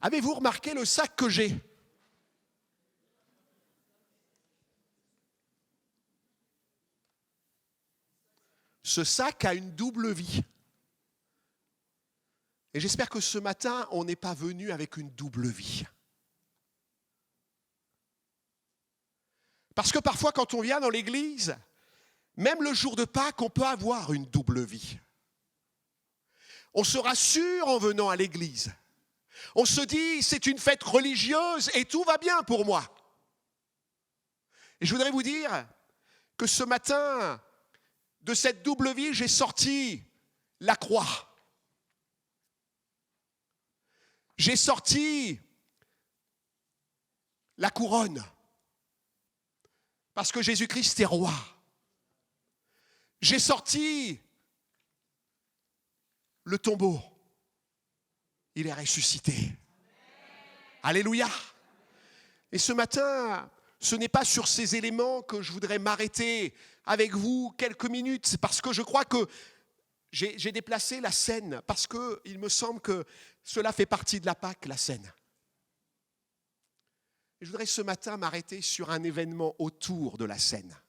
Avez-vous remarqué le sac que j'ai ? Ce sac a une double vie. Et j'espère que ce matin, on n'est pas venu avec une double vie. Parce que parfois, quand on vient dans l'église, même le jour de Pâques, on peut avoir une double vie. On se rassure en venant à l'église. On se dit, c'est une fête religieuse et tout va bien pour moi. Et je voudrais vous dire que ce matin, de cette double vie, j'ai sorti la croix. J'ai sorti la couronne. Parce que Jésus-Christ est roi. J'ai sorti le tombeau. Il est ressuscité. Alléluia. Et ce matin, ce n'est pas sur ces éléments que je voudrais m'arrêter avec vous quelques minutes. C'est parce que je crois que j'ai déplacé la scène, parce qu'il me semble que cela fait partie de la Pâque, la scène. Et je voudrais ce matin m'arrêter sur un événement autour de la scène.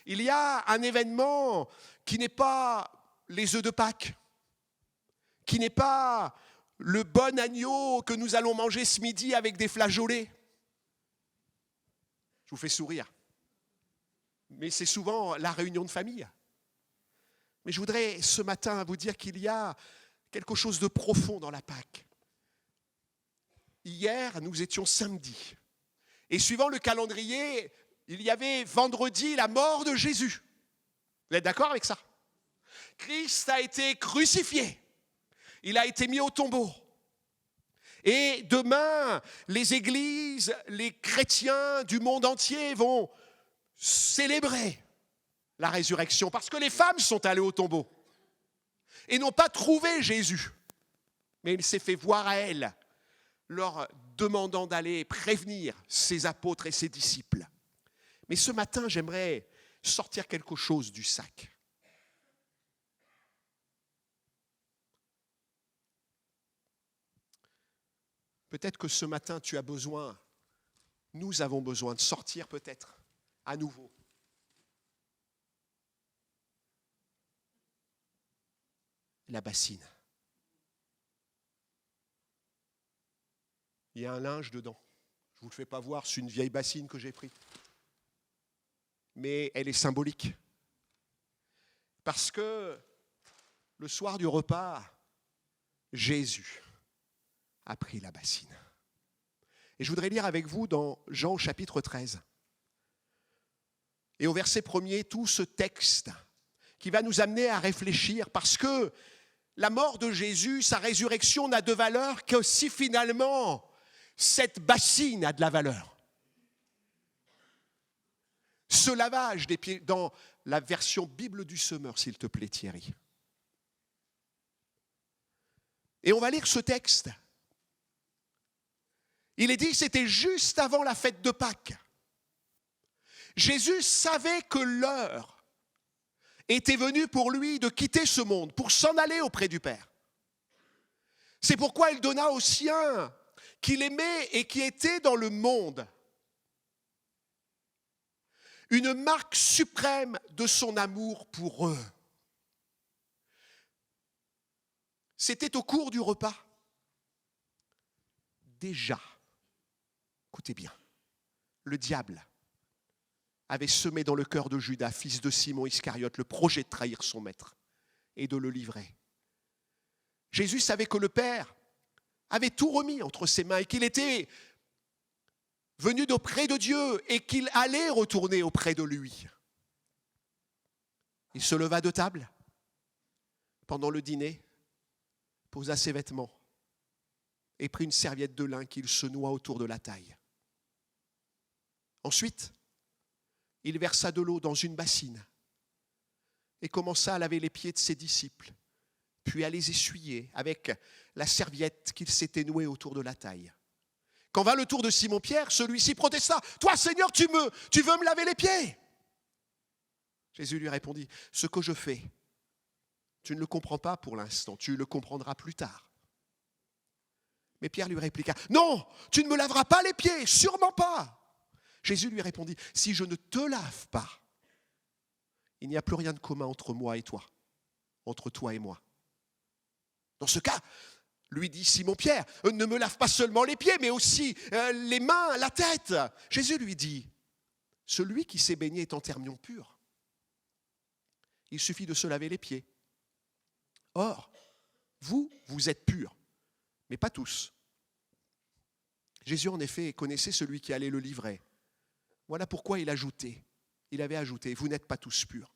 Il y a un événement qui n'est pas les œufs de Pâques, qui n'est pas le bon agneau que nous allons manger ce midi avec des flageolets. Je vous fais sourire. Mais c'est souvent la réunion de famille. Mais je voudrais ce matin vous dire qu'il y a quelque chose de profond dans la Pâque. Hier, nous étions samedi. Et suivant le calendrier, il y avait vendredi la mort de Jésus. Vous êtes d'accord avec ça ? Christ a été crucifié. Il a été mis au tombeau. Et demain, les églises, les chrétiens du monde entier vont célébrer la résurrection. Parce que les femmes sont allées au tombeau et n'ont pas trouvé Jésus. Mais il s'est fait voir à elles, leur demandant d'aller prévenir ses apôtres et ses disciples. Mais ce matin, j'aimerais sortir quelque chose du sac. Peut-être que ce matin, tu as besoin, nous avons besoin de sortir peut-être à nouveau. La bassine. Il y a un linge dedans. Je ne vous le fais pas voir, c'est une vieille bassine que j'ai prise. Mais elle est symbolique. Parce que le soir du repas, Jésus a pris la bassine. Et je voudrais lire avec vous dans Jean chapitre 13. Et au verset 1er, tout ce texte qui va nous amener à réfléchir, parce que la mort de Jésus, sa résurrection n'a de valeur que si finalement cette bassine a de la valeur. Ce lavage des pieds, dans la version Bible du Semeur, s'il te plaît Thierry. Et on va lire ce texte. Il est dit, c'était juste avant la fête de Pâques. Jésus savait que l'heure était venue pour lui de quitter ce monde, pour s'en aller auprès du Père. C'est pourquoi il donna aux siens qu'il aimait et qui étaient dans le monde une marque suprême de son amour pour eux. C'était au cours du repas. Déjà, écoutez bien, le diable avait semé dans le cœur de Judas, fils de Simon Iscariote, le projet de trahir son maître et de le livrer. Jésus savait que le Père avait tout remis entre ses mains et qu'il était venu d'auprès de Dieu et qu'il allait retourner auprès de lui. Il se leva de table pendant le dîner, posa ses vêtements et prit une serviette de lin qu'il se noua autour de la taille. Ensuite, il versa de l'eau dans une bassine et commença à laver les pieds de ses disciples, puis à les essuyer avec la serviette qu'il s'était nouée autour de la taille. Quand vint le tour de Simon-Pierre, celui-ci protesta. « Toi, Seigneur, tu veux me laver les pieds ?» Jésus lui répondit, « Ce que je fais, tu ne le comprends pas pour l'instant, tu le comprendras plus tard. Mais Pierre lui répliqua, non, tu ne me laveras pas les pieds, sûrement pas. Jésus lui répondit, si je ne te lave pas, il n'y a plus rien de commun entre moi et toi, entre toi et moi. Dans ce cas, lui dit Simon-Pierre, ne me lave pas seulement les pieds, mais aussi les mains, la tête. Jésus lui dit, celui qui s'est baigné est entièrement pur. Il suffit de se laver les pieds. Or, vous êtes purs, mais pas tous. Jésus, en effet, connaissait celui qui allait le livrer. Voilà pourquoi il avait ajouté, vous n'êtes pas tous purs.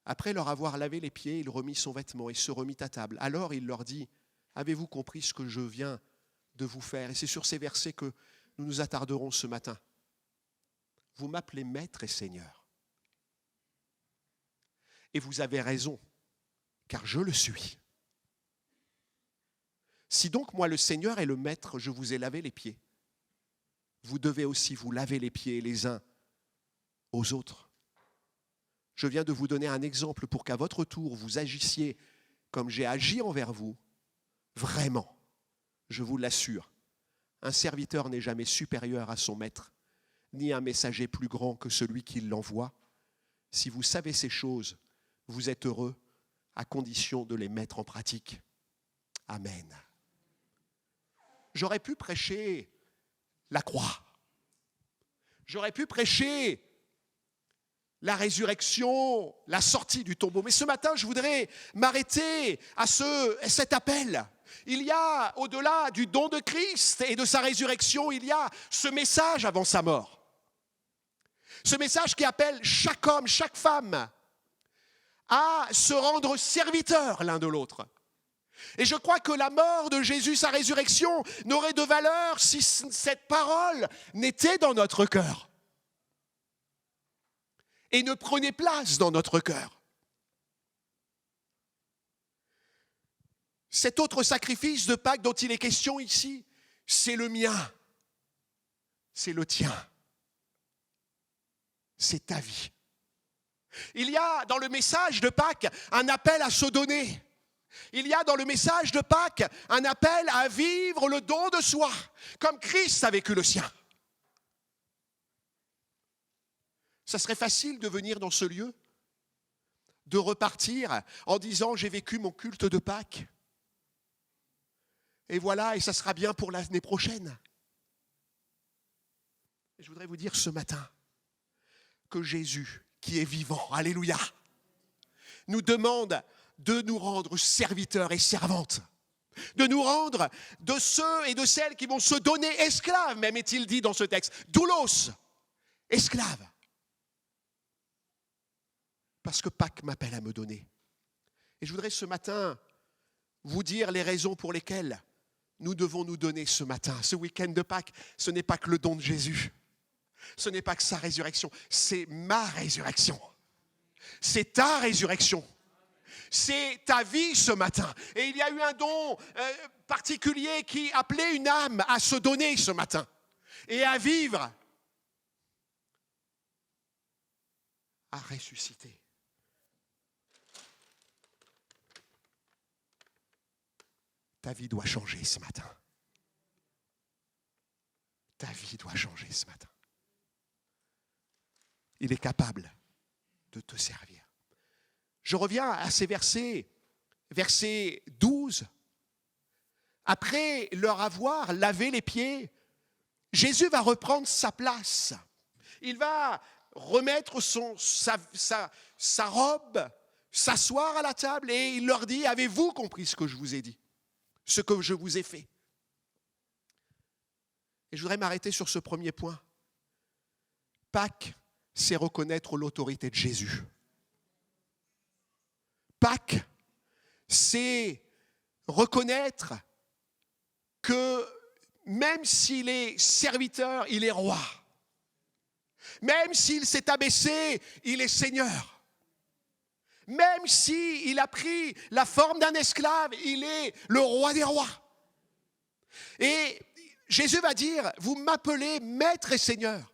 Après leur avoir lavé les pieds, il remit son vêtement et se remit à table. Alors il leur dit, avez-vous compris ce que je viens de vous faire? Et c'est sur ces versets que nous nous attarderons ce matin. Vous m'appelez maître et seigneur. Et vous avez raison, car je le suis. Si donc moi le Seigneur et le maître, je vous ai lavé les pieds, vous devez aussi vous laver les pieds les uns aux autres. Je viens de vous donner un exemple pour qu'à votre tour, vous agissiez comme j'ai agi envers vous. Vraiment, je vous l'assure, un serviteur n'est jamais supérieur à son maître, ni un messager plus grand que celui qui l'envoie. Si vous savez ces choses, vous êtes heureux, à condition de les mettre en pratique. Amen. J'aurais pu prêcher la croix. J'aurais pu prêcher la résurrection, la sortie du tombeau. Mais ce matin, je voudrais m'arrêter à cet appel. Il y a, au-delà du don de Christ et de sa résurrection, il y a ce message avant sa mort. Ce message qui appelle chaque homme, chaque femme à se rendre serviteurs l'un de l'autre. Et je crois que la mort de Jésus, sa résurrection, n'aurait de valeur si cette parole n'était dans notre cœur et ne prenait place dans notre cœur. Cet autre sacrifice de Pâques dont il est question ici, c'est le mien, c'est le tien, c'est ta vie. Il y a dans le message de Pâques un appel à se donner. Il y a dans le message de Pâques un appel à vivre le don de soi, comme Christ a vécu le sien. Ça serait facile de venir dans ce lieu, de repartir en disant « j'ai vécu mon culte de Pâques ». Et voilà, et ça sera bien pour l'année prochaine. Et je voudrais vous dire ce matin que Jésus, qui est vivant, alléluia, nous demande de nous rendre serviteurs et servantes, de nous rendre de ceux et de celles qui vont se donner esclaves, même est-il dit dans ce texte, doulos, esclaves. Parce que Pâques m'appelle à me donner. Et je voudrais ce matin vous dire les raisons pour lesquelles nous devons nous donner ce matin. Ce week-end de Pâques, ce n'est pas que le don de Jésus. Ce n'est pas que sa résurrection, c'est ma résurrection. C'est ta résurrection. C'est ta vie ce matin. Et il y a eu un don particulier qui appelait une âme à se donner ce matin et à vivre, à ressusciter. Ta vie doit changer ce matin. Ta vie doit changer ce matin. Il est capable de te servir. Je reviens à ces versets, verset 12. Après leur avoir lavé les pieds, Jésus va reprendre sa place. Il va remettre sa robe, s'asseoir à la table et il leur dit « Avez-vous compris ce que je vous ai dit ? Ce que je vous ai fait ?» Et je voudrais m'arrêter sur ce premier point. Pâques, c'est reconnaître l'autorité de Jésus. Pâques, c'est reconnaître que même s'il est serviteur, il est roi. Même s'il s'est abaissé, il est Seigneur. Même s'il a pris la forme d'un esclave, il est le roi des rois. Et Jésus va dire, vous m'appelez maître et Seigneur.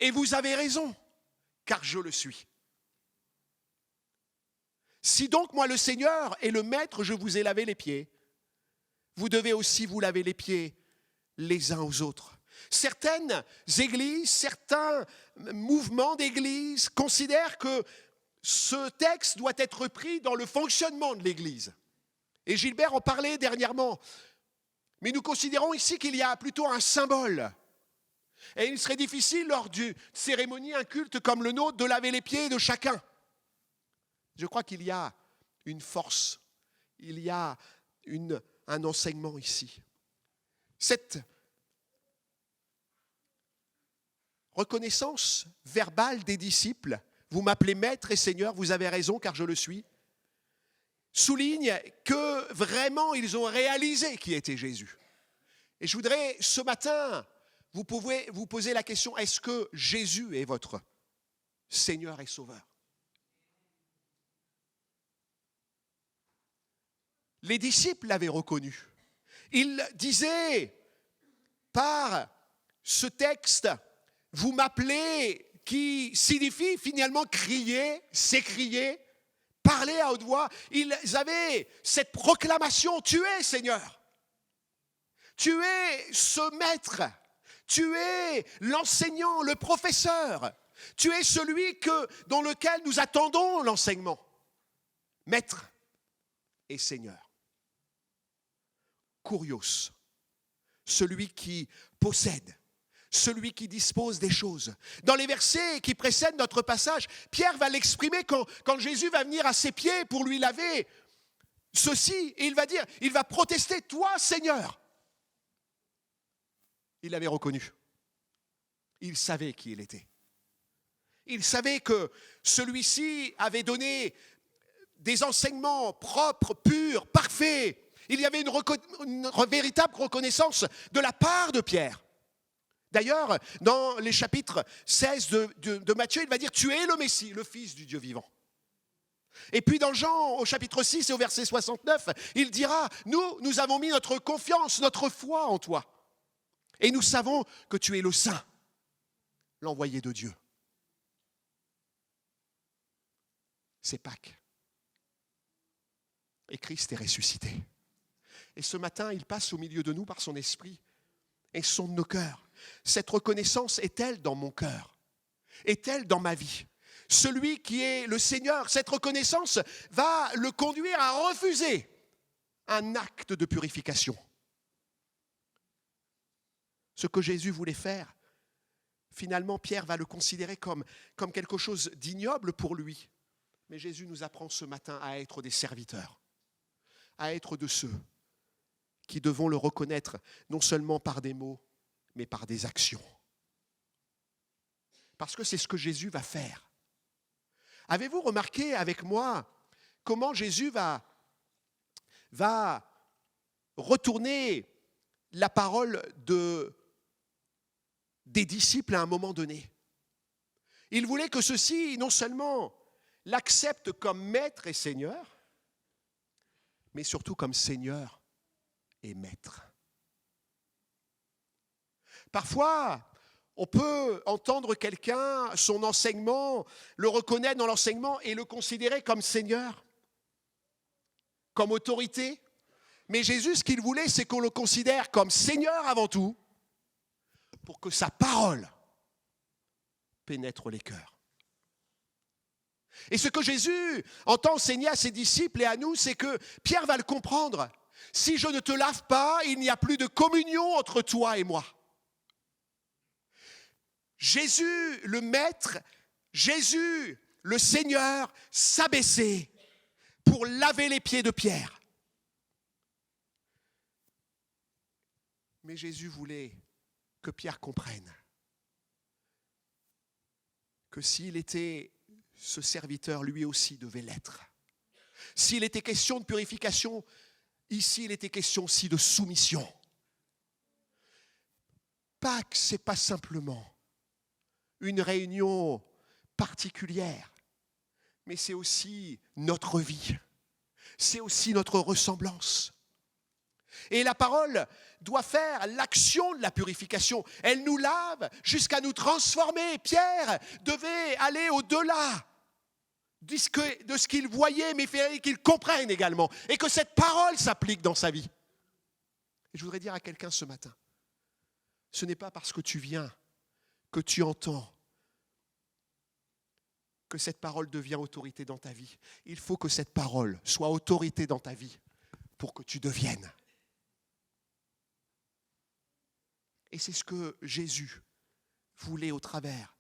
Et vous avez raison, car je le suis. Si donc moi le Seigneur et le maître, je vous ai lavé les pieds, vous devez aussi vous laver les pieds les uns aux autres. Certaines églises, certains mouvements d'église considèrent que ce texte doit être repris dans le fonctionnement de l'église. Et Gilbert en parlait dernièrement. Mais nous considérons ici qu'il y a plutôt un symbole. Et il serait difficile lors d'une cérémonie, un culte comme le nôtre, de laver les pieds de chacun. Je crois qu'il y a une force, il y a un enseignement ici. Cette reconnaissance verbale des disciples, vous m'appelez maître et seigneur, vous avez raison car je le suis, souligne que vraiment ils ont réalisé qui était Jésus. Et je voudrais ce matin, vous pouvez vous poser la question, est-ce que Jésus est votre Seigneur et Sauveur? Les disciples l'avaient reconnu. Ils disaient par ce texte, vous m'appelez, qui signifie finalement crier, s'écrier, parler à haute voix. Ils avaient cette proclamation, tu es Seigneur. Tu es ce maître. Tu es l'enseignant, le professeur. Tu es celui dans lequel nous attendons l'enseignement. Maître et Seigneur. Kurios, celui qui possède, celui qui dispose des choses. Dans les versets qui précèdent notre passage, Pierre va l'exprimer quand Jésus va venir à ses pieds pour lui laver ceci, et il va protester, toi Seigneur. Il l'avait reconnu. Il savait qui il était. Il savait que celui-ci avait donné des enseignements propres, purs, parfaits. Il y avait une véritable reconnaissance de la part de Pierre. D'ailleurs, dans les chapitres 16 de Matthieu, il va dire « Tu es le Messie, le Fils du Dieu vivant ». Et puis dans Jean, au chapitre 6 et au verset 69, il dira « Nous avons mis notre confiance, notre foi en toi. Et nous savons que tu es le Saint, l'envoyé de Dieu. » C'est Pâques. Et Christ est ressuscité. Et ce matin, il passe au milieu de nous par son esprit et sonde nos cœurs. Cette reconnaissance est-elle dans mon cœur? Est-elle dans ma vie? Celui qui est le Seigneur, cette reconnaissance va le conduire à refuser un acte de purification. Ce que Jésus voulait faire, finalement, Pierre va le considérer comme quelque chose d'ignoble pour lui. Mais Jésus nous apprend ce matin à être des serviteurs, à être de ceux qui devons le reconnaître non seulement par des mots, mais par des actions. Parce que c'est ce que Jésus va faire. Avez-vous remarqué avec moi comment Jésus va retourner la parole des disciples à un moment donné? Il voulait que ceux-ci, non seulement l'acceptent comme maître et seigneur, mais surtout comme Seigneur et Maître. Parfois, on peut entendre quelqu'un, son enseignement, le reconnaître dans l'enseignement et le considérer comme Seigneur, comme autorité. Mais Jésus, ce qu'il voulait, c'est qu'on le considère comme Seigneur avant tout, pour que sa parole pénètre les cœurs. Et ce que Jésus entend enseigner à ses disciples et à nous, c'est que Pierre va le comprendre. Si je ne te lave pas, il n'y a plus de communion entre toi et moi. Jésus, le Maître, Jésus, le Seigneur, s'abaissait pour laver les pieds de Pierre. Mais Jésus voulait que Pierre comprenne que s'il était ce serviteur, lui aussi devait l'être. S'il était question de purification, ici il était question aussi de soumission. Pâques, ce n'est pas simplement une réunion particulière, mais c'est aussi notre vie, c'est aussi notre ressemblance. Et la parole doit faire l'action de la purification. Elle nous lave jusqu'à nous transformer. Pierre devait aller au-delà de ce qu'il voyait, mais il fallait qu'il comprenne également. Et que cette parole s'applique dans sa vie. Et je voudrais dire à quelqu'un ce matin, ce n'est pas parce que tu viens, que tu entends, que cette parole devient autorité dans ta vie. Il faut que cette parole soit autorité dans ta vie pour que tu deviennes. Et c'est ce que Jésus voulait au travers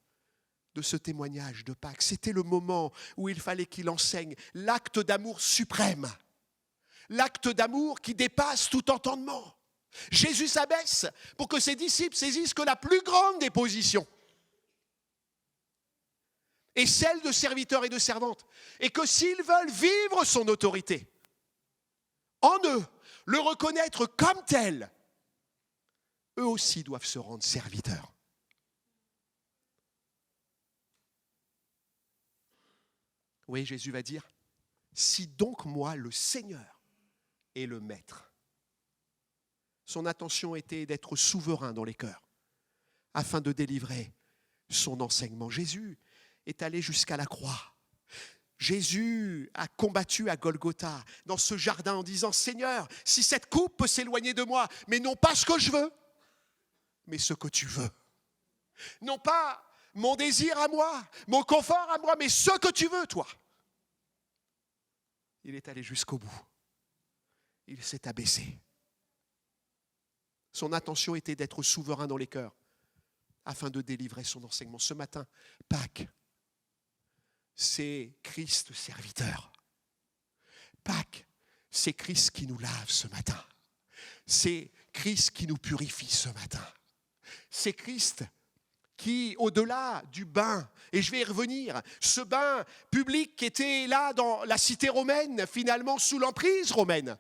de ce témoignage de Pâques. C'était le moment où il fallait qu'il enseigne l'acte d'amour suprême, l'acte d'amour qui dépasse tout entendement. Jésus s'abaisse pour que ses disciples saisissent que la plus grande des positions est celle de serviteurs et de servantes, et que s'ils veulent vivre son autorité, en eux, le reconnaître comme tel, eux aussi doivent se rendre serviteurs. Oui, Jésus va dire, si donc moi, le Seigneur, est le Maître. Son intention était d'être souverain dans les cœurs, afin de délivrer son enseignement. Jésus est allé jusqu'à la croix. Jésus a combattu à Golgotha, dans ce jardin, en disant, Seigneur, si cette coupe peut s'éloigner de moi, mais non pas ce que je veux, mais ce que tu veux. Non pas mon désir à moi, mon confort à moi, mais ce que tu veux, toi. Il est allé jusqu'au bout. Il s'est abaissé. Son intention était d'être souverain dans les cœurs, afin de délivrer son enseignement. Ce matin, Pâques, c'est Christ serviteur. Pâques, c'est Christ qui nous lave ce matin. C'est Christ qui nous purifie ce matin. C'est Christ qui, au-delà du bain, et je vais y revenir, ce bain public qui était là dans la cité romaine, finalement sous l'emprise romaine,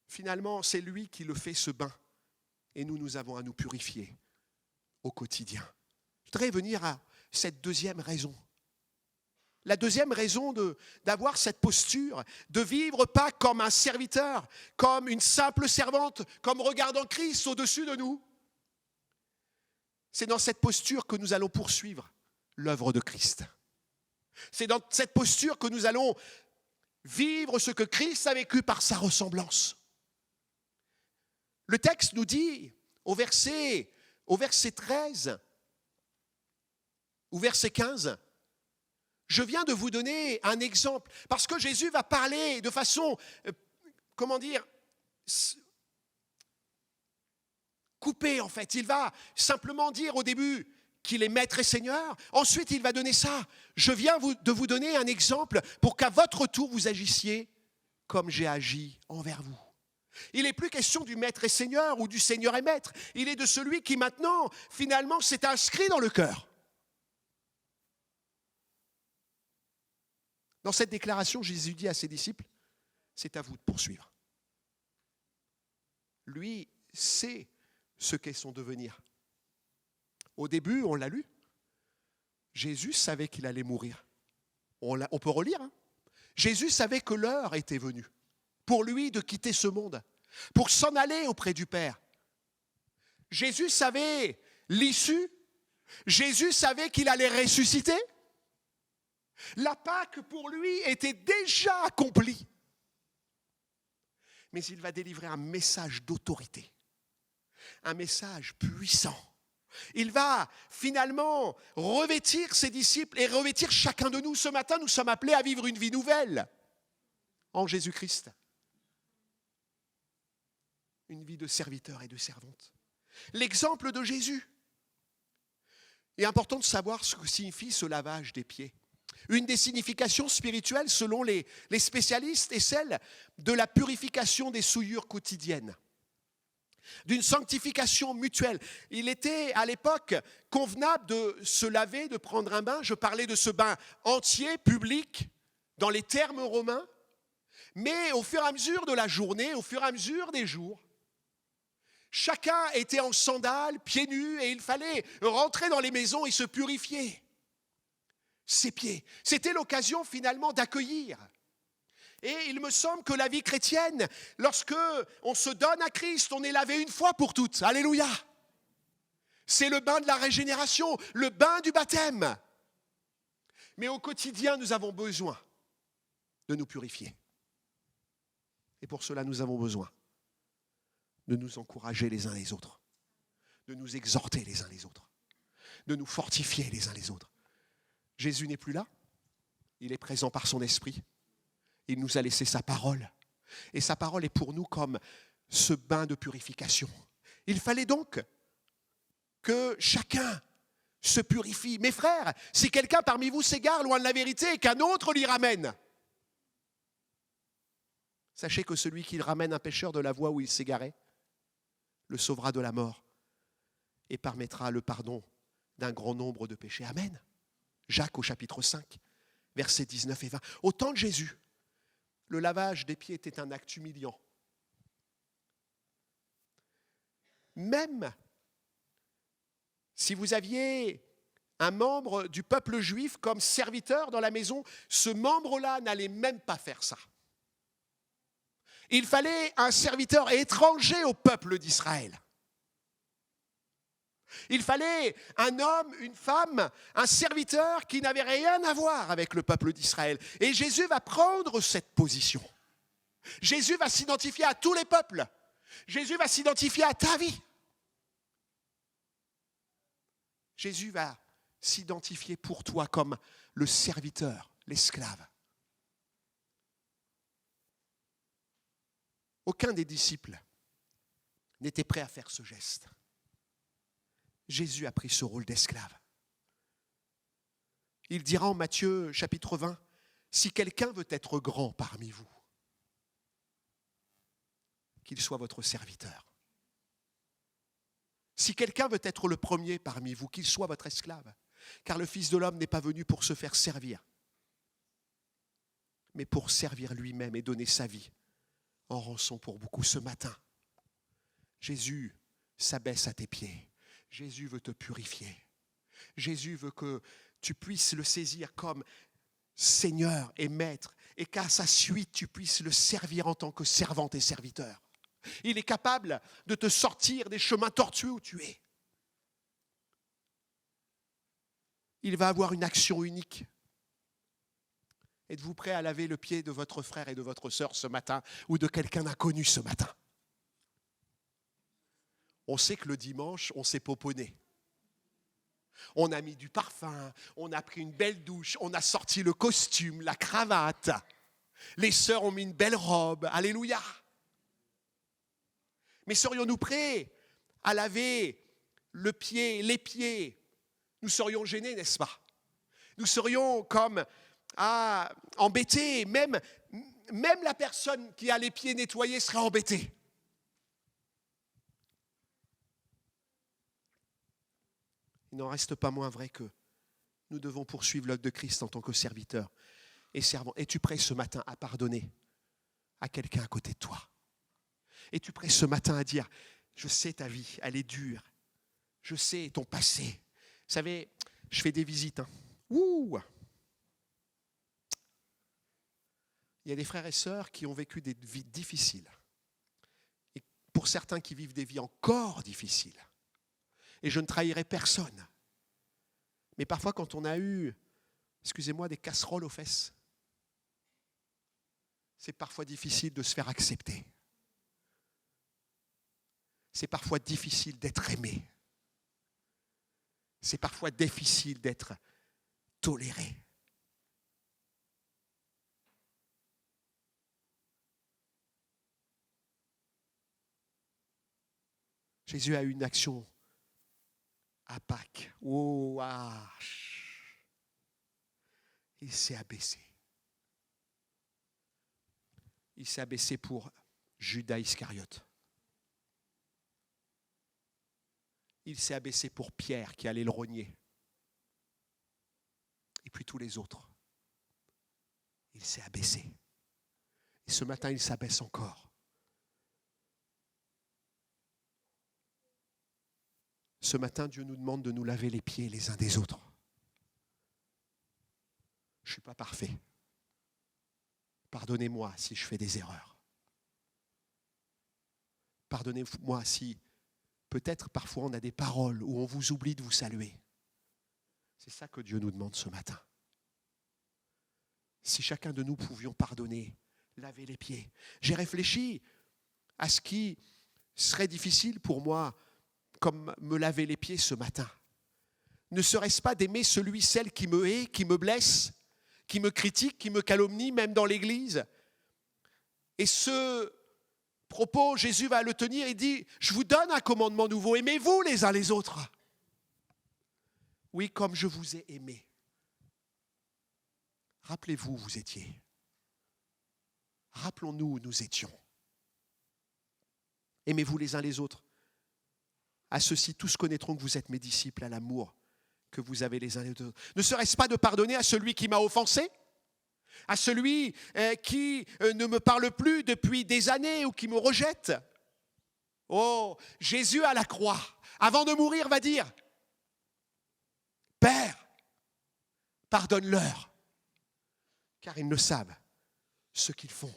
finalement c'est lui qui le fait, ce bain. Et nous avons à nous purifier au quotidien. Je voudrais venir à cette deuxième raison. La deuxième raison d'avoir cette posture, de vivre pas comme un serviteur, comme une simple servante, comme regardant Christ au-dessus de nous. C'est dans cette posture que nous allons poursuivre l'œuvre de Christ. C'est dans cette posture que nous allons vivre ce que Christ a vécu par sa ressemblance. Le texte nous dit au verset 13, au verset 15, je viens de vous donner un exemple, parce que Jésus va parler de façon, coupée en fait. Il va simplement dire au début qu'il est maître et seigneur, ensuite il va donner ça. Je viens de vous donner un exemple pour qu'à votre tour vous agissiez comme j'ai agi envers vous. Il n'est plus question du maître et seigneur ou du seigneur et maître, il est de celui qui maintenant, finalement, s'est inscrit dans le cœur. Dans cette déclaration, Jésus dit à ses disciples, c'est à vous de poursuivre. Lui sait ce qu'est son devenir. Au début, on l'a lu, Jésus savait qu'il allait mourir. On peut relire. Jésus savait que l'heure était venue pour lui de quitter ce monde, pour s'en aller auprès du Père. Jésus savait l'issue. Jésus savait qu'il allait ressusciter. La Pâque, pour lui, était déjà accomplie. Mais il va délivrer un message d'autorité, un message puissant. Il va finalement revêtir ses disciples et revêtir chacun de nous. Ce matin, nous sommes appelés à vivre une vie nouvelle en Jésus-Christ. Une vie de serviteur et de servante. L'exemple de Jésus. Il est important de savoir ce que signifie ce lavage des pieds. Une des significations spirituelles, selon les spécialistes, est celle de la purification des souillures quotidiennes, d'une sanctification mutuelle. Il était à l'époque convenable de se laver, de prendre un bain. Je parlais de ce bain entier, public, dans les termes romains. Mais au fur et à mesure de la journée, au fur et à mesure des jours, chacun était en sandales, pieds nus, et il fallait rentrer dans les maisons et se purifier ses pieds. C'était l'occasion finalement d'accueillir. Et il me semble que la vie chrétienne, lorsque on se donne à Christ, on est lavé une fois pour toutes. Alléluia. C'est le bain de la régénération, le bain du baptême. Mais au quotidien, nous avons besoin de nous purifier. Et pour cela, nous avons besoin de nous encourager les uns les autres, de nous exhorter les uns les autres, de nous fortifier les uns les autres. Jésus n'est plus là, il est présent par son esprit, il nous a laissé sa parole, et sa parole est pour nous comme ce bain de purification. Il fallait donc que chacun se purifie. Mes frères, si quelqu'un parmi vous s'égare loin de la vérité et qu'un autre l'y ramène, sachez que celui qui ramène un pécheur de la voie où il s'égarait le sauvera de la mort et permettra le pardon d'un grand nombre de péchés. Amen. Jacques au chapitre 5, versets 19 et 20. Au temps de Jésus, le lavage des pieds était un acte humiliant. Même si vous aviez un membre du peuple juif comme serviteur dans la maison, ce membre-là n'allait même pas faire ça. Il fallait un serviteur étranger au peuple d'Israël. Il fallait un homme, une femme, un serviteur qui n'avait rien à voir avec le peuple d'Israël. Et Jésus va prendre cette position. Jésus va s'identifier à tous les peuples. Jésus va s'identifier à ta vie. Jésus va s'identifier pour toi comme le serviteur, l'esclave. Aucun des disciples n'était prêt à faire ce geste. Jésus a pris ce rôle d'esclave. Il dira en Matthieu chapitre 20, « Si quelqu'un veut être grand parmi vous, qu'il soit votre serviteur. Si quelqu'un veut être le premier parmi vous, qu'il soit votre esclave. Car le Fils de l'homme n'est pas venu pour se faire servir, mais pour servir lui-même et donner sa vie en rançon pour beaucoup. » Ce matin, Jésus s'abaisse à tes pieds. Jésus veut te purifier. Jésus veut que tu puisses le saisir comme Seigneur et Maître et qu'à sa suite, tu puisses le servir en tant que servante et serviteur. Il est capable de te sortir des chemins tortueux où tu es. Il va avoir une action unique. Êtes-vous prêt à laver le pied de votre frère et de votre sœur ce matin ou de quelqu'un d'inconnu ce matin? On sait que le dimanche, on s'est poponné. On a mis du parfum, on a pris une belle douche, on a sorti le costume, la cravate. Les sœurs ont mis une belle robe. Alléluia. Mais serions-nous prêts à laver le pied, les pieds? Nous serions gênés, n'est-ce pas? Nous serions comme embêtés. Même la personne qui a les pieds nettoyés serait embêtée. Il n'en reste pas moins vrai que nous devons poursuivre l'œuvre de Christ en tant que serviteur et servant. Es-tu prêt ce matin à pardonner à quelqu'un à côté de toi? Es-tu prêt ce matin à dire, je sais ta vie, elle est dure. Je sais ton passé. Vous savez, je fais des visites. Ouh! Il y a des frères et sœurs qui ont vécu des vies difficiles. Et pour certains qui vivent des vies encore difficiles. Et je ne trahirai personne. Mais parfois quand on a eu, excusez-moi, des casseroles aux fesses, c'est parfois difficile de se faire accepter. C'est parfois difficile d'être aimé. C'est parfois difficile d'être toléré. Jésus a eu une action à Pâques. Oh, il s'est abaissé. Il s'est abaissé pour Judas Iscariote. Il s'est abaissé pour Pierre qui allait le renier. Et puis tous les autres. Il s'est abaissé. Et ce matin, il s'abaisse encore. Ce matin, Dieu nous demande de nous laver les pieds les uns des autres. Je ne suis pas parfait. Pardonnez-moi si je fais des erreurs. Pardonnez-moi si peut-être parfois on a des paroles où on vous oublie de vous saluer. C'est ça que Dieu nous demande ce matin. Si chacun de nous pouvions pardonner, laver les pieds. J'ai réfléchi à ce qui Ce serait difficile pour moi, comme me laver les pieds ce matin. Ne serait-ce pas d'aimer celui, celle qui me hait, qui me blesse, qui me critique, qui me calomnie, même dans l'église? Et ce propos, Jésus va le tenir et dit, je vous donne un commandement nouveau, aimez-vous les uns les autres. Oui, comme je vous ai aimé. Rappelez-vous où vous étiez. Rappelons-nous où nous étions. Aimez-vous les uns les autres. À ceci, tous connaîtront que vous êtes mes disciples à l'amour que vous avez les uns les autres. Ne serait-ce pas de pardonner à celui qui m'a offensé, à celui qui ne me parle plus depuis des années ou qui me rejette? Oh, Jésus à la croix, avant de mourir, va dire, Père, pardonne-leur, car ils ne savent ce qu'ils font.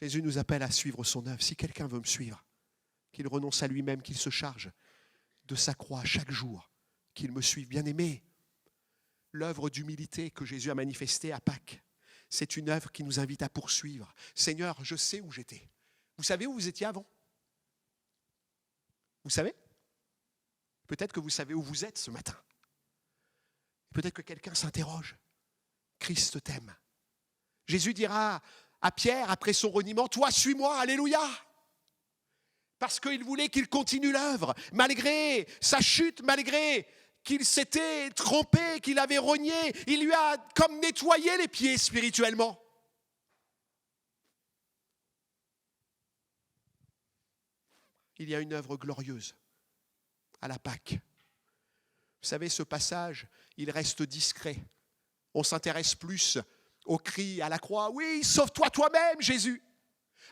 Jésus nous appelle à suivre son œuvre. Si quelqu'un veut me suivre, qu'il renonce à lui-même, qu'il se charge de sa croix chaque jour, qu'il me suive. Bien-aimé, l'œuvre d'humilité que Jésus a manifestée à Pâques, c'est une œuvre qui nous invite à poursuivre. Seigneur, je sais où j'étais. Vous savez où vous étiez avant? Vous savez? Peut-être que vous savez où vous êtes ce matin. Peut-être que quelqu'un s'interroge. Christ t'aime. Jésus dira à Pierre, après son reniement, toi, suis-moi, alléluia. Parce qu'il voulait qu'il continue l'œuvre, malgré sa chute, malgré qu'il s'était trompé, qu'il avait rogné, il lui a comme nettoyé les pieds spirituellement. Il y a une œuvre glorieuse à la Pâque. Vous savez, ce passage, il reste discret. On s'intéresse plus au cri à la croix. Oui, sauve-toi toi-même, Jésus.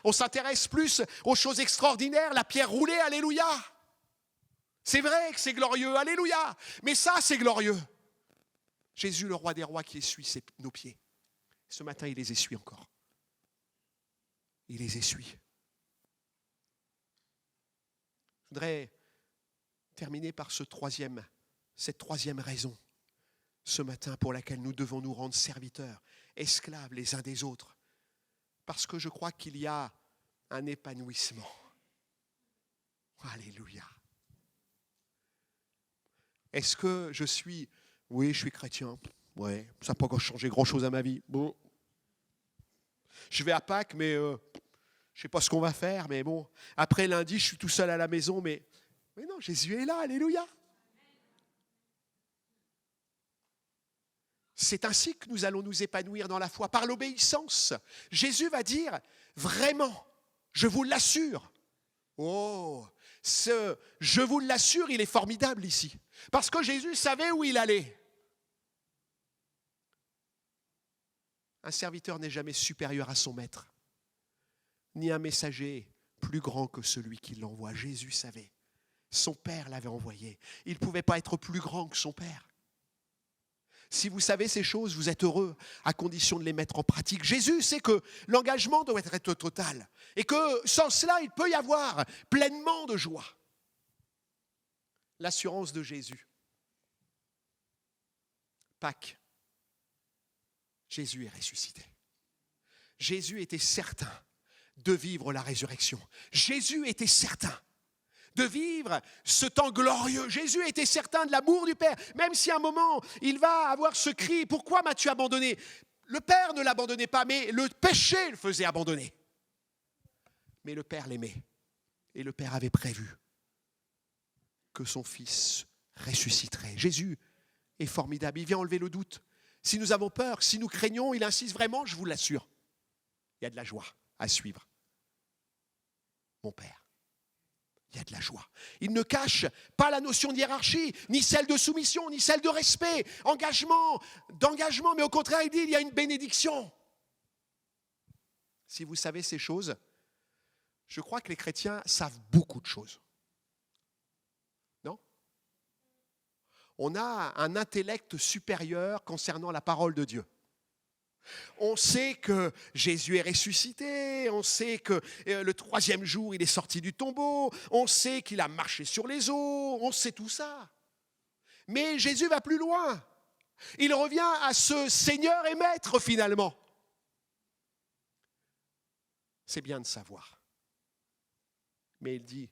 On s'intéresse plus aux choses extraordinaires, la pierre roulée, alléluia. C'est vrai que c'est glorieux, alléluia. Mais ça, c'est glorieux. Jésus, le roi des rois, qui essuie nos pieds. Ce matin, il les essuie encore. Il les essuie. Je voudrais terminer par cette troisième raison ce matin pour laquelle nous devons nous rendre serviteurs, esclaves les uns des autres. Parce que je crois qu'il y a un épanouissement. Alléluia. Est-ce que je suis... Oui, je suis chrétien. Ouais, ça n'a pas changé grand-chose à ma vie. Bon. Je vais à Pâques, mais je ne sais pas ce qu'on va faire. Mais bon, après lundi, je suis tout seul à la maison. Mais non, Jésus est là. Alléluia. C'est ainsi que nous allons nous épanouir dans la foi, par l'obéissance. Jésus va dire, vraiment, je vous l'assure. Oh, ce « je vous l'assure », il est formidable ici. Parce que Jésus savait où il allait. Un serviteur n'est jamais supérieur à son maître, ni un messager plus grand que celui qui l'envoie. Jésus savait. Son Père l'avait envoyé. Il ne pouvait pas être plus grand que son Père. Si vous savez ces choses, vous êtes heureux à condition de les mettre en pratique. Jésus sait que l'engagement doit être total et que sans cela, il peut y avoir pleinement de joie. L'assurance de Jésus. Pâques. Jésus est ressuscité. Jésus était certain de vivre la résurrection. Jésus était certain de vivre ce temps glorieux. Jésus était certain de l'amour du Père, même si à un moment, il va avoir ce cri, « Pourquoi m'as-tu abandonné ?» Le Père ne l'abandonnait pas, mais le péché le faisait abandonner. Mais le Père l'aimait, et le Père avait prévu que son Fils ressusciterait. Jésus est formidable, il vient enlever le doute. Si nous avons peur, si nous craignons, il insiste vraiment, je vous l'assure. Il y a de la joie à suivre. Mon Père. Il y a de la joie. Il ne cache pas la notion de hiérarchie, ni celle de soumission, ni celle de respect, d'engagement, mais au contraire, il dit, il y a une bénédiction. Si vous savez ces choses, je crois que les chrétiens savent beaucoup de choses. Non ? On a un intellect supérieur concernant la parole de Dieu. On sait que Jésus est ressuscité, on sait que le troisième jour, il est sorti du tombeau, on sait qu'il a marché sur les eaux, on sait tout ça. Mais Jésus va plus loin. Il revient à ce Seigneur et Maître finalement. C'est bien de savoir. Mais il dit,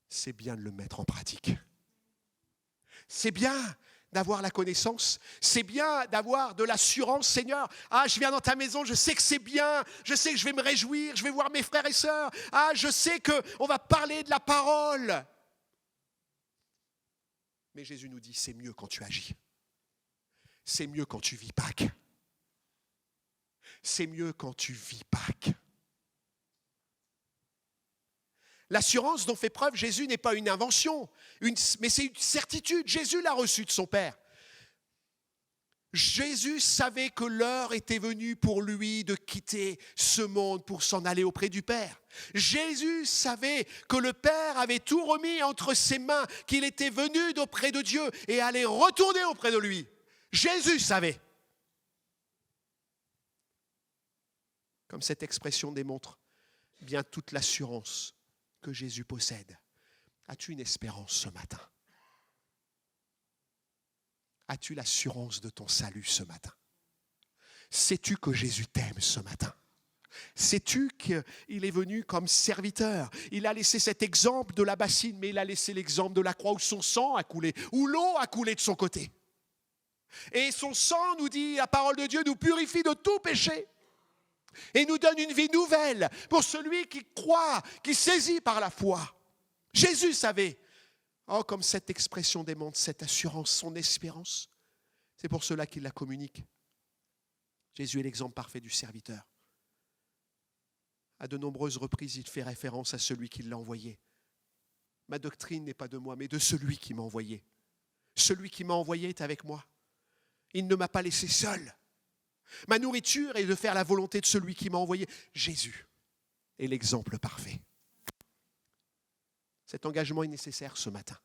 c'est bien de le mettre en pratique. C'est bien d'avoir la connaissance, c'est bien d'avoir de l'assurance, Seigneur. Ah, je viens dans ta maison, je sais que c'est bien, je sais que je vais me réjouir, je vais voir mes frères et sœurs. Ah, je sais qu'on va parler de la parole. Mais Jésus nous dit, c'est mieux quand tu agis. C'est mieux quand tu vis Pâques. C'est mieux quand tu vis Pâques. L'assurance dont fait preuve Jésus n'est pas une invention, mais c'est une certitude. Jésus l'a reçue de son Père. Jésus savait que l'heure était venue pour lui de quitter ce monde pour s'en aller auprès du Père. Jésus savait que le Père avait tout remis entre ses mains, qu'il était venu d'auprès de Dieu et allait retourner auprès de lui. Jésus savait. Comme cette expression démontre bien toute l'assurance que Jésus possède. As-tu une espérance ce matin? As-tu l'assurance de ton salut ce matin? Sais-tu que Jésus t'aime ce matin? Sais-tu qu'il est venu comme serviteur? Il a laissé cet exemple de la bassine, mais il a laissé l'exemple de la croix où son sang a coulé, où l'eau a coulé de son côté. Et son sang, nous dit la parole de Dieu, nous purifie de tout péché. Et nous donne une vie nouvelle pour celui qui croit, qui saisit par la foi. Jésus savait. Oh, comme cette expression démontre cette assurance, son espérance. C'est pour cela qu'il la communique. Jésus est l'exemple parfait du serviteur. À de nombreuses reprises, il fait référence à celui qui l'a envoyé. Ma doctrine n'est pas de moi, mais de celui qui m'a envoyé. Celui qui m'a envoyé est avec moi. Il ne m'a pas laissé seul. Ma nourriture est de faire la volonté de celui qui m'a envoyé. Jésus est l'exemple parfait. Cet engagement est nécessaire ce matin.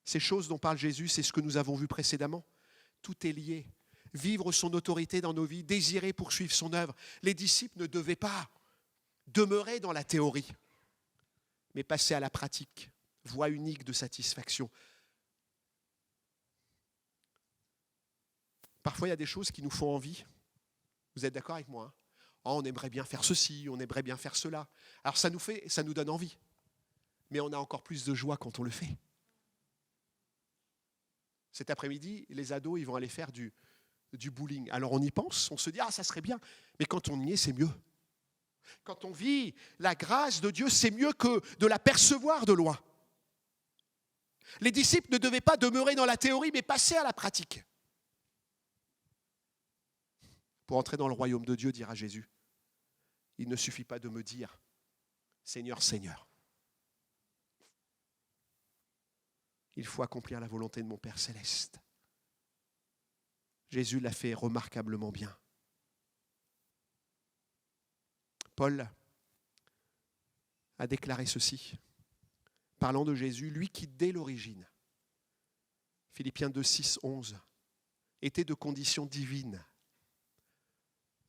Ces choses dont parle Jésus, c'est ce que nous avons vu précédemment. Tout est lié. Vivre son autorité dans nos vies, désirer poursuivre son œuvre. Les disciples ne devaient pas demeurer dans la théorie, mais passer à la pratique, voie unique de satisfaction. Parfois, il y a des choses qui nous font envie. Vous êtes d'accord avec moi, hein? Oh, on aimerait bien faire ceci, on aimerait bien faire cela. Alors ça nous donne envie. Mais on a encore plus de joie quand on le fait. Cet après-midi, les ados, ils vont aller faire du bowling. Alors on y pense, on se dit, ah, ça serait bien. Mais quand on y est, c'est mieux. Quand on vit la grâce de Dieu, c'est mieux que de la percevoir de loin. Les disciples ne devaient pas demeurer dans la théorie, mais passer à la pratique. Pour entrer dans le royaume de Dieu, dira Jésus, il ne suffit pas de me dire « Seigneur, Seigneur ». Il faut accomplir la volonté de mon Père céleste. Jésus l'a fait remarquablement bien. Paul a déclaré ceci, parlant de Jésus, lui qui dès l'origine, Philippiens 2, 6, 11, était de condition divine,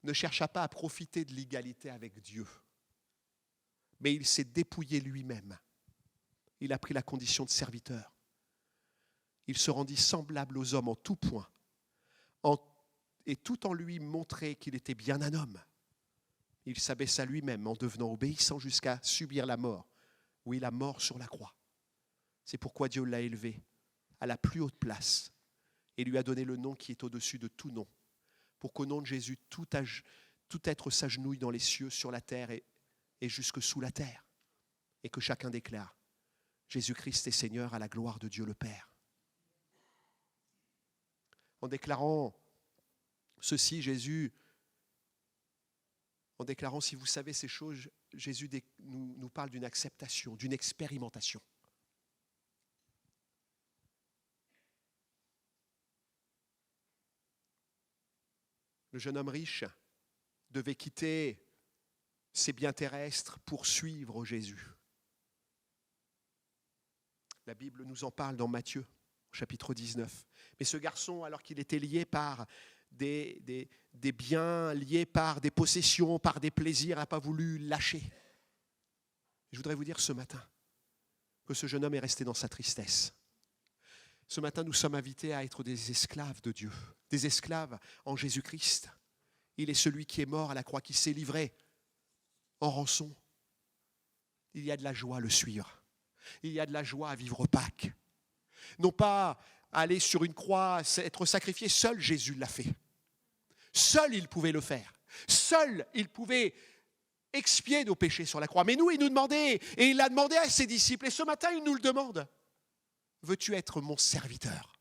ne chercha pas à profiter de l'égalité avec Dieu, mais il s'est dépouillé lui-même. Il a pris la condition de serviteur. Il se rendit semblable aux hommes en tout point, et tout en lui montrait qu'il était bien un homme. Il s'abaissa lui-même en devenant obéissant jusqu'à subir la mort. Oui, la mort sur la croix. C'est pourquoi Dieu l'a élevé à la plus haute place et lui a donné le nom qui est au-dessus de tout nom, pour qu'au nom de Jésus, tout être s'agenouille dans les cieux, sur la terre et jusque sous la terre, et que chacun déclare « Jésus-Christ est Seigneur à la gloire de Dieu le Père ». En déclarant ceci, en déclarant si vous savez ces choses, Jésus nous parle d'une acceptation, d'une expérimentation. Le jeune homme riche devait quitter ses biens terrestres pour suivre Jésus. La Bible nous en parle dans Matthieu, chapitre 19. Mais ce garçon, alors qu'il était lié par des biens, lié par des possessions, par des plaisirs, n'a pas voulu lâcher. Je voudrais vous dire ce matin que ce jeune homme est resté dans sa tristesse. Ce matin, nous sommes invités à être des esclaves de Dieu, des esclaves en Jésus-Christ. Il est celui qui est mort à la croix, qui s'est livré en rançon. Il y a de la joie à le suivre. Il y a de la joie à vivre Pâques. Non pas aller sur une croix, être sacrifié. Seul Jésus l'a fait. Seul il pouvait le faire. Seul il pouvait expier nos péchés sur la croix. Mais nous, il nous demandait, et il l'a demandé à ses disciples. Et ce matin, il nous le demande. Veux-tu être mon serviteur ?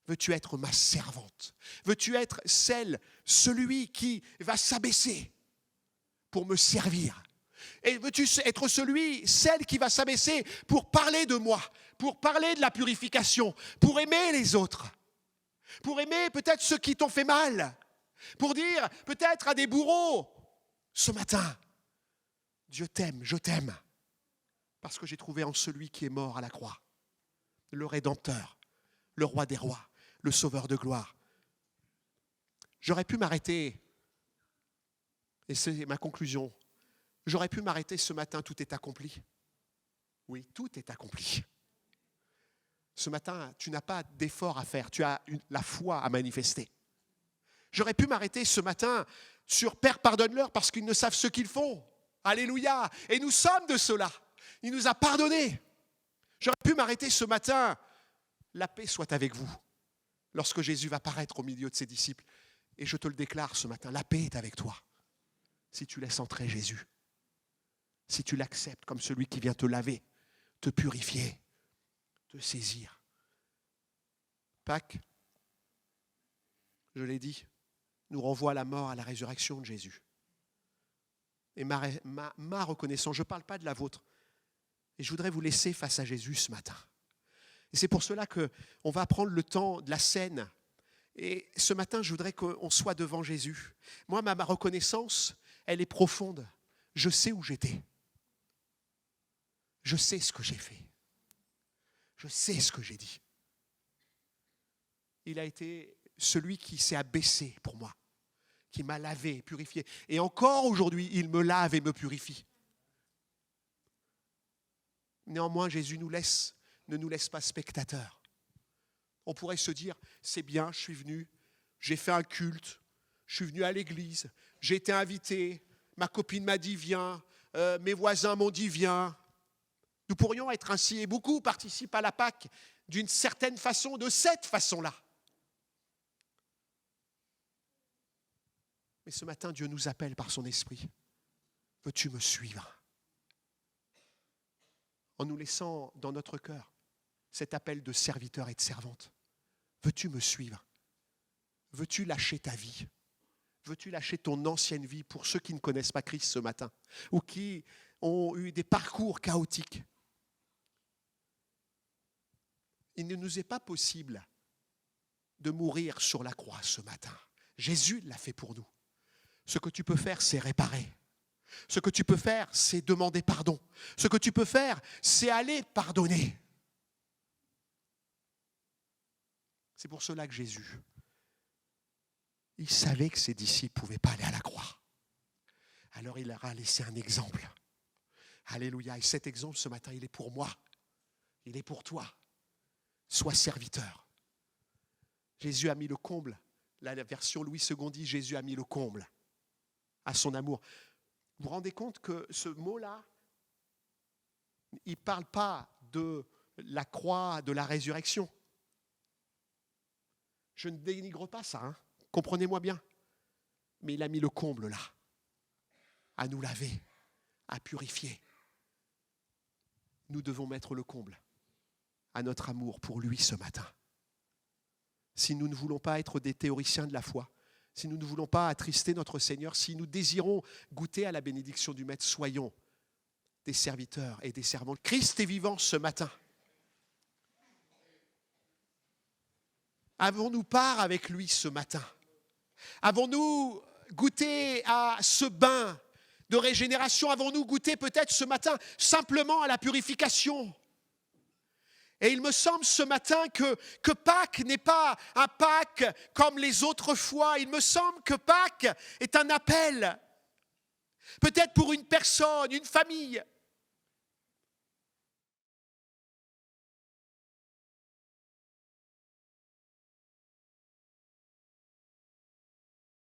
Veux-tu être ma servante ? Veux-tu être celui qui va s'abaisser pour me servir ? Et veux-tu être celle qui va s'abaisser pour parler de moi, pour parler de la purification, pour aimer les autres, pour aimer peut-être ceux qui t'ont fait mal, pour dire peut-être à des bourreaux, ce matin, Dieu t'aime, je t'aime, parce que j'ai trouvé en celui qui est mort à la croix, le Rédempteur, le Roi des rois, le Sauveur de gloire. J'aurais pu m'arrêter, et c'est ma conclusion, j'aurais pu m'arrêter ce matin, tout est accompli. Oui, tout est accompli. Ce matin, tu n'as pas d'effort à faire, tu as la foi à manifester. J'aurais pu m'arrêter ce matin sur Père, pardonne-leur parce qu'ils ne savent ce qu'ils font. Alléluia. Et nous sommes de ceux-là. Il nous a pardonnés. J'aurais pu m'arrêter ce matin. La paix soit avec vous. Lorsque Jésus va paraître au milieu de ses disciples. Et je te le déclare ce matin, la paix est avec toi. Si tu laisses entrer Jésus. Si tu l'acceptes comme celui qui vient te laver, te purifier, te saisir. Pâques, je l'ai dit, nous renvoie à la mort, à la résurrection de Jésus. Et ma reconnaissance, je ne parle pas de la vôtre, et je voudrais vous laisser face à Jésus ce matin. Et c'est pour cela qu'on va prendre le temps de la scène. Et ce matin, je voudrais qu'on soit devant Jésus. Moi, ma reconnaissance, elle est profonde. Je sais où j'étais. Je sais ce que j'ai fait. Je sais ce que j'ai dit. Il a été celui qui s'est abaissé pour moi, qui m'a lavé, purifié. Et encore aujourd'hui, il me lave et me purifie. Néanmoins, Jésus ne nous laisse pas spectateurs. On pourrait se dire, c'est bien, je suis venu, j'ai fait un culte, je suis venu à l'église, j'ai été invité, ma copine m'a dit viens, mes voisins m'ont dit viens. Nous pourrions être ainsi, et beaucoup participent à la Pâque d'une certaine façon, de cette façon-là. Mais ce matin, Dieu nous appelle par son esprit. Veux-tu me suivre ? En nous laissant dans notre cœur cet appel de serviteur et de servante. Veux-tu me suivre ? Veux-tu lâcher ta vie ? Veux-tu lâcher ton ancienne vie pour ceux qui ne connaissent pas Christ ce matin ou qui ont eu des parcours chaotiques ? Il ne nous est pas possible de mourir sur la croix ce matin. Jésus l'a fait pour nous. Ce que tu peux faire, c'est réparer. Ce que tu peux faire, c'est demander pardon. Ce que tu peux faire, c'est aller pardonner. C'est pour cela que Jésus, il savait que ses disciples ne pouvaient pas aller à la croix. Alors il leur a laissé un exemple. Alléluia. Et cet exemple, ce matin, il est pour moi. Il est pour toi. Sois serviteur. Jésus a mis le comble. La version Louis II dit, Jésus a mis le comble à son amour. Vous vous rendez compte que ce mot-là, il ne parle pas de la croix, de la résurrection. Je ne dénigre pas ça, hein. Comprenez-moi bien. Mais il a mis le comble là, à nous laver, à purifier. Nous devons mettre le comble à notre amour pour lui ce matin. Si nous ne voulons pas être des théoriciens de la foi, si nous ne voulons pas attrister notre Seigneur, si nous désirons goûter à la bénédiction du Maître, soyons des serviteurs et des servantes. Christ est vivant ce matin. Avons-nous part avec lui ce matin ? Avons-nous goûté à ce bain de régénération ? Avons-nous goûté peut-être ce matin simplement à la purification ? Et il me semble ce matin que Pâques n'est pas un Pâques comme les autres fois. Il me semble que Pâques est un appel. Peut-être pour une personne, une famille,